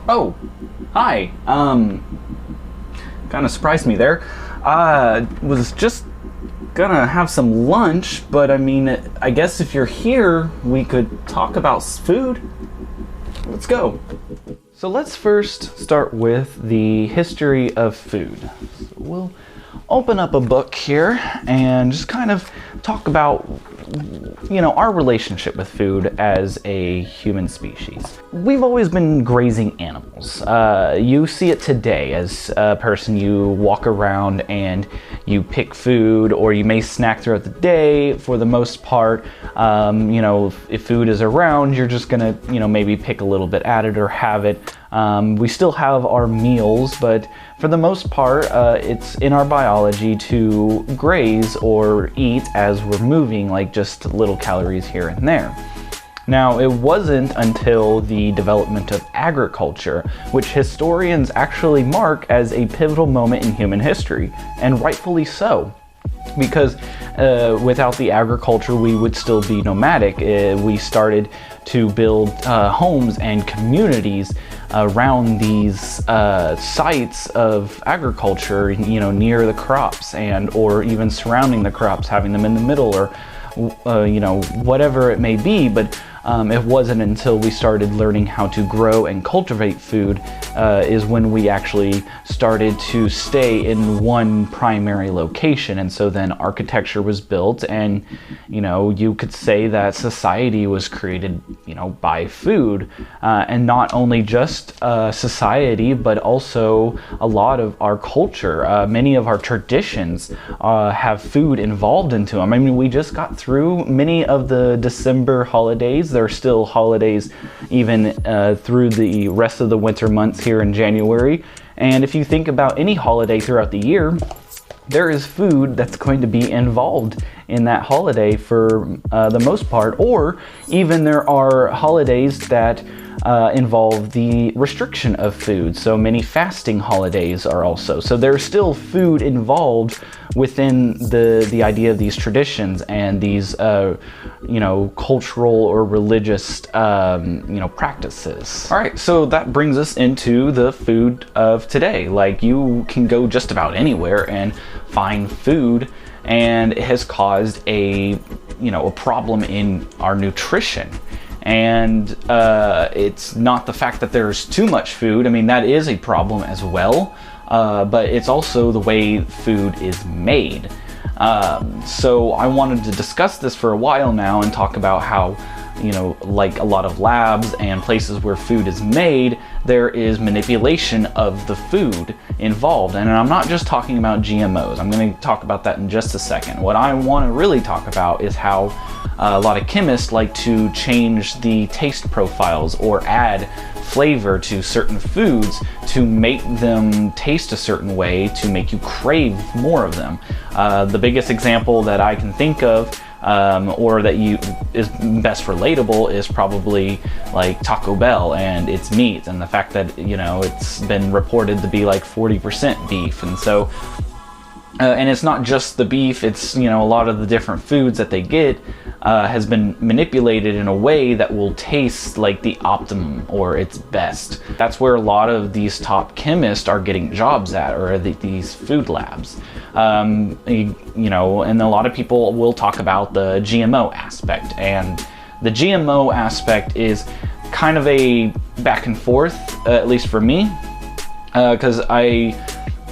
Oh, hi. Kind of surprised me there. Was just gonna have some lunch, but I mean, I guess if you're here, we could talk about food. Let's go. So let's first start with the history of food. So we'll open up a book here and just kind of talk about, our relationship with food as a human species. We've always been grazing animals. You see it today as a person. You walk around and you pick food, or you may snack throughout the day. For the most part, if food is around, you're just gonna, maybe pick a little bit at it or have it. We still have our meals, but for the most part, it's in our biology to graze or eat as we're moving, like just little calories here and there. Now, it wasn't until the development of agriculture, which historians actually mark as a pivotal moment in human history, and rightfully so. Because without the agriculture, we would still be nomadic. We started to build homes and communities around these sites of agriculture, near the crops or even surrounding the crops, having them in the middle, or whatever it may be. But it wasn't until we started learning how to grow and cultivate food is when we actually started to stay in one primary location. And so then architecture was built, and you could say that society was created by food, and not only just society, but also a lot of our culture. Many of our traditions have food involved into them. I mean, we just got through many of the December holidays. There are still holidays even through the rest of the winter months here in January. And if you think about any holiday throughout the year, there is food that's going to be involved in that holiday for the most part. Or even there are holidays that involve the restriction of food. So many fasting holidays are also. So there's still food involved within the idea of these traditions and these cultural or religious practices. All right, so that brings us into the food of today. Like, you can go just about anywhere and find food, and it has caused a problem in our nutrition. And it's not the fact that there's too much food. I mean, that is a problem as well, but it's also the way food is made. So I wanted to discuss this for a while now and talk about how, like a lot of labs and places where food is made, there is manipulation of the food involved. And I'm not just talking about GMOs. I'm going to talk about that in just a second. What I want to really talk about is how a lot of chemists like to change the taste profiles or add flavor to certain foods to make them taste a certain way, to make you crave more of them. The biggest example that I can think of, or that is best relatable, is probably like Taco Bell and its meat, and the fact that it's been reported to be like 40% beef. And so and it's not just the beef, it's a lot of the different foods that they get has been manipulated in a way that will taste like the optimum or its best. That's where a lot of these top chemists are getting jobs at, or these food labs. And a lot of people will talk about the GMO aspect, and the GMO aspect is kind of a back and forth, at least for me, because I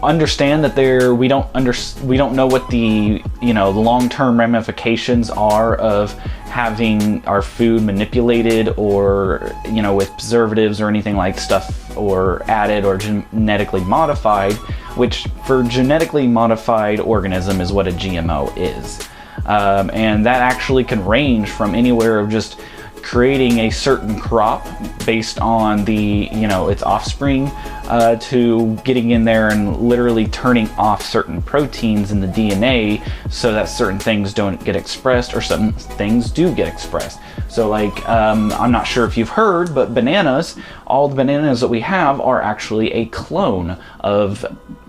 understand that we don't know what the the long-term ramifications are of having our food manipulated, or with preservatives or anything like stuff, or added or genetically modified, which for genetically modified organism is what a GMO is. And that actually can range from anywhere of just creating a certain crop based on the its offspring, to getting in there and literally turning off certain proteins in the DNA so that certain things don't get expressed or certain things do get expressed. So like, I'm not sure if you've heard, but bananas, all the bananas that we have are actually a clone of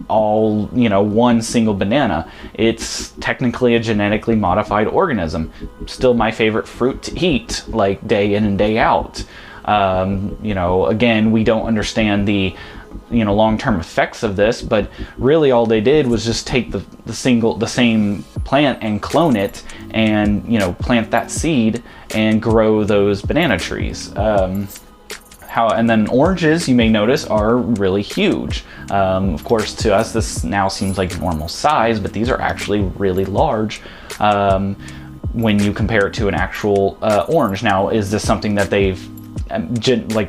all, one single banana. It's technically a genetically modified organism. Still my favorite fruit to eat, like day in and day out. Again, we don't understand the long-term effects of this, but really all they did was just take the same plant and clone it, and plant that seed and grow those banana trees. And then oranges, you may notice, are really huge. Of course, to us, this now seems like normal size, but these are actually really large when you compare it to an actual orange. Now, is this something that they've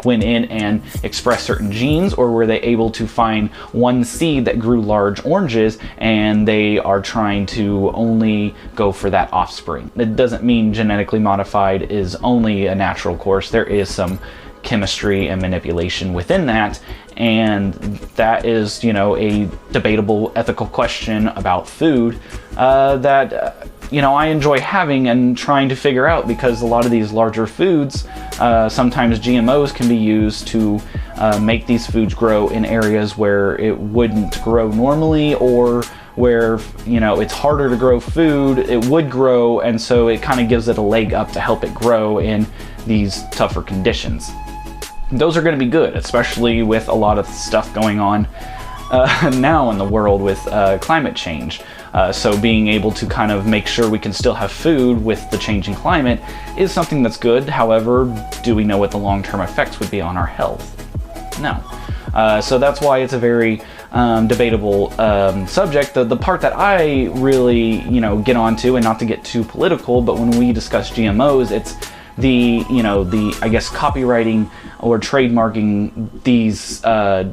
went in and expressed certain genes, or were they able to find one seed that grew large oranges and they are trying to only go for that offspring? It doesn't mean genetically modified is only a natural course. There is some chemistry and manipulation within that, and that is a debatable ethical question about food that I enjoy having and trying to figure out, because a lot of these larger foods, sometimes GMOs can be used to make these foods grow in areas where it wouldn't grow normally, or where it's harder to grow food. It would grow, and so it kind of gives it a leg up to help it grow in these tougher conditions. Those are going to be good, especially with a lot of stuff going on now in the world with climate change. So being able to kind of make sure we can still have food with the changing climate is something that's good. However, do we know what the long-term effects would be on our health? No. So that's why it's a very debatable subject. The part that I really get onto, and not to get too political, but when we discuss GMOs, it's the I guess copywriting or trademarking these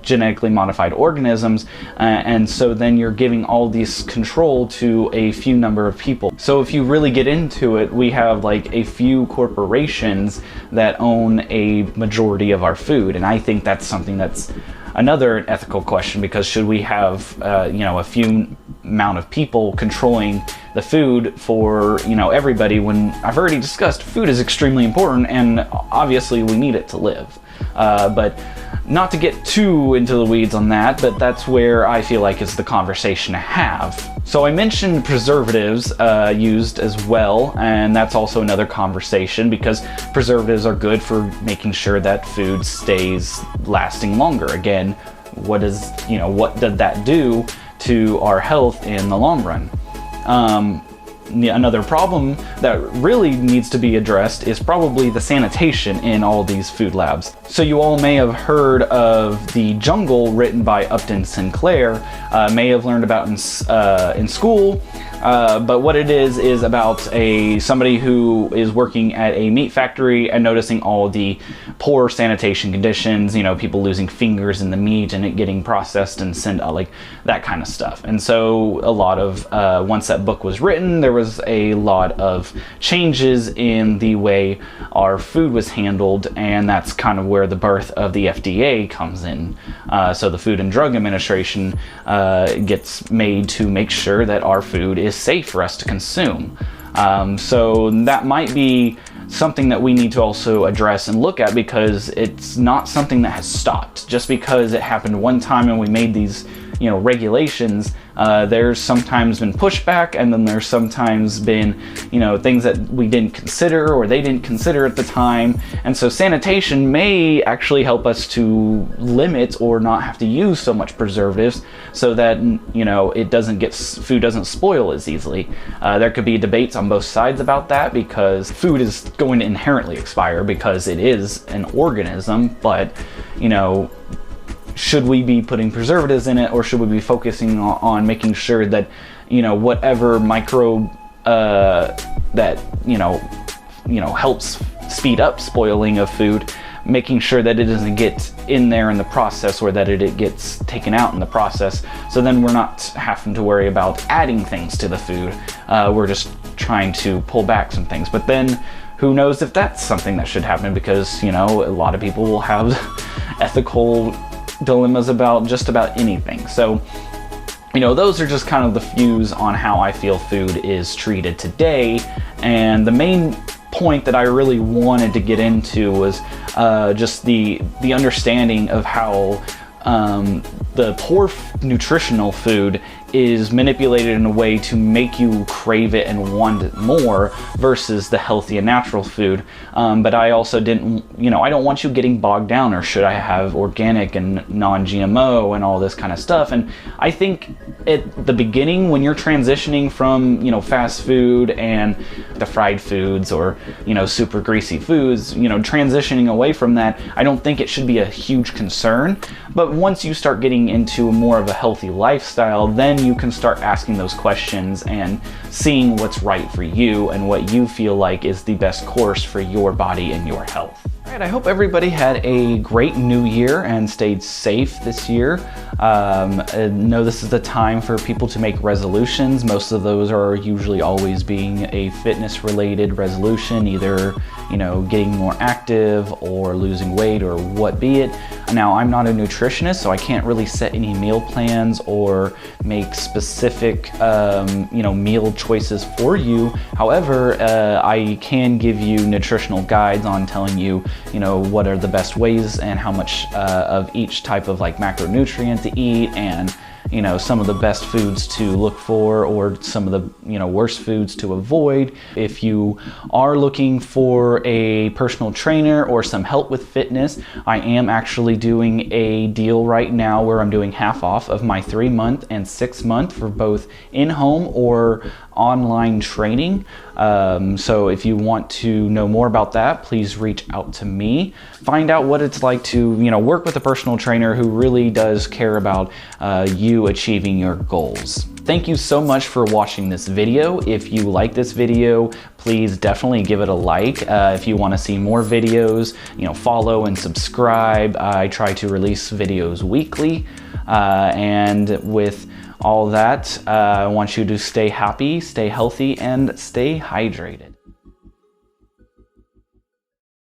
genetically modified organisms, and so then you're giving all this control to a few number of people. So if you really get into it, we have like a few corporations that own a majority of our food, and I think that's something that's another ethical question, because should we have a few amount of people controlling the food for everybody, when I've already discussed food is extremely important and obviously we need it to live. But not to get too into the weeds on that, but that's where I feel like is the conversation to have. So I mentioned preservatives used as well, and that's also another conversation, because preservatives are good for making sure that food stays lasting longer. Again, what did that do to our health in the long run? Another problem that really needs to be addressed is probably the sanitation in all these food labs. So you all may have heard of The Jungle, written by Upton Sinclair, may have learned about in school, but what it is about somebody who is working at a meat factory and noticing all the poor sanitation conditions, people losing fingers in the meat and it getting processed and sent out, like that kind of stuff. And so a lot of, once that book was written, there was a lot of changes in the way our food was handled, and that's kind of where the birth of the FDA comes in. So the Food and Drug Administration gets made to make sure that our food is safe for us to consume. So that might be something that we need to also address and look at, because it's not something that has stopped. Just because it happened one time and we made these regulations, there's sometimes been pushback, and then there's sometimes been things that we didn't consider or they didn't consider at the time. And so sanitation may actually help us to limit or not have to use so much preservatives, so that food doesn't spoil as easily. There could be debates on both sides about that, because food is going to inherently expire because it is an organism, but should we be putting preservatives in it, or should we be focusing on making sure that whatever microbe that helps speed up spoiling of food, making sure that it doesn't get in there in the process, or that it gets taken out in the process, so then we're not having to worry about adding things to the food. We're just trying to pull back some things, but then who knows if that's something that should happen, because a lot of people will have ethical dilemmas about just about anything. So those are just kind of the views on how I feel food is treated today. And the main point that I really wanted to get into was just the understanding of how the poor nutritional food is manipulated in a way to make you crave it and want it more versus the healthy and natural food. But I also didn't, I don't want you getting bogged down, or should I have organic and non-GMO and all this kind of stuff. And I think at the beginning, when you're transitioning from, fast food and the fried foods, or, super greasy foods, transitioning away from that, I don't think it should be a huge concern. But once you start getting into more of a healthy lifestyle, then you can start asking those questions and seeing what's right for you and what you feel like is the best course for your body and your health. All right, I hope everybody had a great new year and stayed safe this year. I know this is the time for people to make resolutions. Most of those are usually always being a fitness related resolution, either getting more active or losing weight or what be it. Now, I'm not a nutritionist, so I can't really set any meal plans or make specific meal choices for you. However, I can give you nutritional guides on telling you what are the best ways and how much of each type of macronutrient to eat, and some of the best foods to look for, or some of the worst foods to avoid. If you are looking for a personal trainer or some help with fitness, I am actually doing a deal right now where I'm doing half off of my 3-month and 6-month for both in-home or online training. So if you want to know more about that, please reach out to me. Find out what it's like to work with a personal trainer who really does care about you achieving your goals. Thank you so much for watching this video. If you like this video, please definitely give it a like. If you want to see more videos, follow and subscribe. I try to release videos weekly. And with all that, I want you to stay happy, stay healthy, and stay hydrated.